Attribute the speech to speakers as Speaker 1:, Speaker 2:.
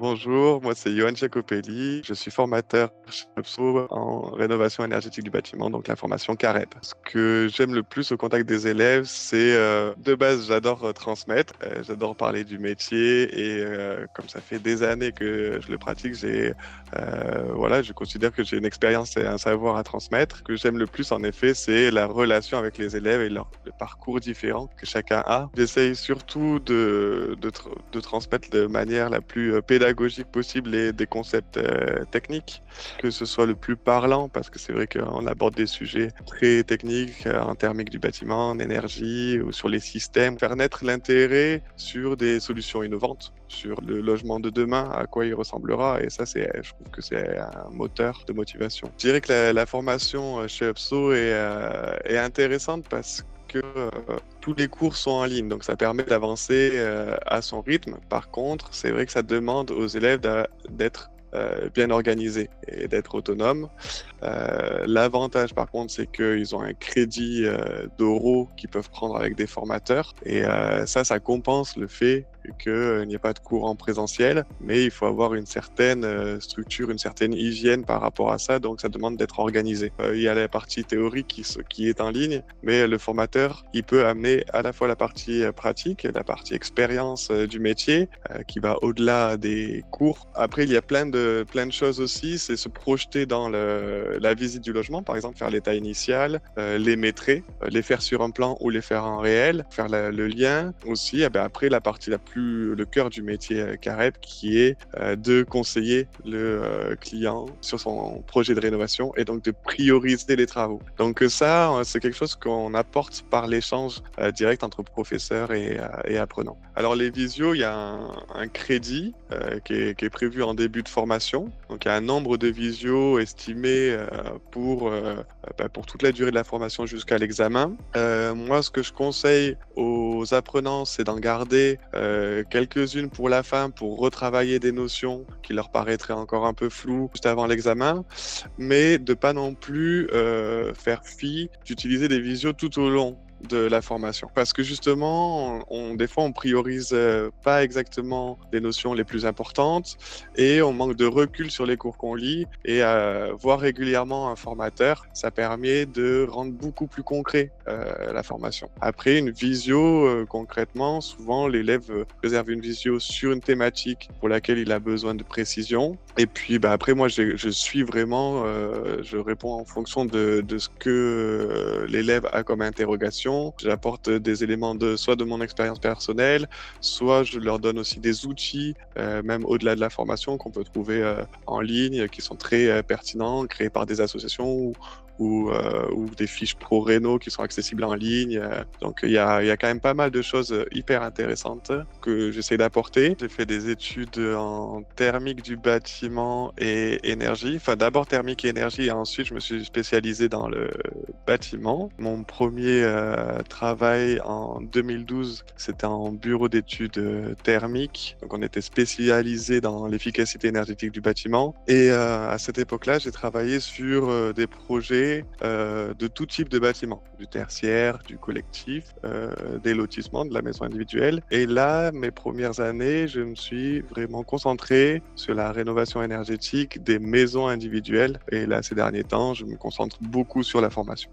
Speaker 1: Bonjour, moi c'est Yoann Jacopelli, je suis formateur chez Ipsos en rénovation énergétique du bâtiment, donc la formation CAREB. Ce que j'aime le plus au contact des élèves, c'est de base j'adore transmettre, j'adore parler du métier et comme ça fait des années que je le pratique, voilà, je considère que j'ai une expérience et un savoir à transmettre. Ce que j'aime le plus en effet, c'est la relation avec les élèves et le parcours différent que chacun a. J'essaye surtout de transmettre de manière la plus pédagogique possible des concepts techniques, que ce soit le plus parlant, parce que c'est vrai qu'on aborde des sujets très techniques en thermique du bâtiment, en énergie ou sur les systèmes, faire naître l'intérêt sur des solutions innovantes, sur le logement de demain, à quoi il ressemblera, et ça, je trouve que c'est un moteur de motivation. Je dirais que la formation chez UPSO est intéressante parce que tous les cours sont en ligne, donc ça permet d'avancer à son rythme. Par contre, c'est vrai que ça demande aux élèves d'être bien organisés et d'être autonomes. L'avantage, par contre, c'est qu'ils ont un crédit d'euros qu'ils peuvent prendre avec des formateurs, et ça compense le fait qu'il n'y ait pas de cours en présentiel, mais il faut avoir une certaine structure, une certaine hygiène par rapport à ça, donc ça demande d'être organisé. Il y a la partie théorique qui est en ligne, mais le formateur, il peut amener à la fois la partie pratique, la partie expérience du métier, qui va au-delà des cours. Après, il y a plein de choses aussi, c'est se projeter dans la visite du logement, par exemple faire l'état initial, les maîtriser, les faire sur un plan ou les faire en réel, faire le lien aussi. Et ben après, la partie le cœur du métier CAREB, qui est de conseiller le client sur son projet de rénovation et donc de prioriser les travaux. Donc ça, c'est quelque chose qu'on apporte par l'échange direct entre professeurs et apprenants. Alors les visios, il y a un crédit qui est prévu en début de formation. Donc il y a un nombre de visios estimé pour toute la durée de la formation jusqu'à l'examen. Moi, ce que je conseille aux apprenants, c'est d'en garder quelques-unes pour la fin, pour retravailler des notions qui leur paraîtraient encore un peu floues juste avant l'examen, mais de pas non plus faire fi d'utiliser des visios tout au long de la formation. Parce que justement, des fois, on priorise pas exactement les notions les plus importantes et on manque de recul sur les cours qu'on lit, et voir régulièrement un formateur, ça permet de rendre beaucoup plus concret la formation. Après, une visio, concrètement, souvent, l'élève réserve une visio sur une thématique pour laquelle il a besoin de précision. Et puis, après, moi, je suis vraiment, je réponds en fonction de ce que l'élève a comme interrogation. J'apporte des éléments soit de mon expérience personnelle, soit je leur donne aussi des outils, même au-delà de la formation, qu'on peut trouver en ligne, qui sont très pertinents, créés par des associations ou des fiches pro réno qui sont accessibles en ligne. Donc il y a quand même pas mal de choses hyper intéressantes que j'essaie d'apporter. J'ai fait des études en thermique du bâtiment et énergie. Enfin, d'abord thermique et énergie, et ensuite je me suis spécialisé dans le bâtiment. Mon premier travail en 2012, c'était en bureau d'études thermiques. Donc on était spécialisé dans l'efficacité énergétique du bâtiment. Et à cette époque-là, j'ai travaillé sur des projets de tout type de bâtiments, du tertiaire, du collectif, des lotissements, de la maison individuelle. Et là, mes premières années, je me suis vraiment concentré sur la rénovation énergétique des maisons individuelles. Et là, ces derniers temps, je me concentre beaucoup sur la formation.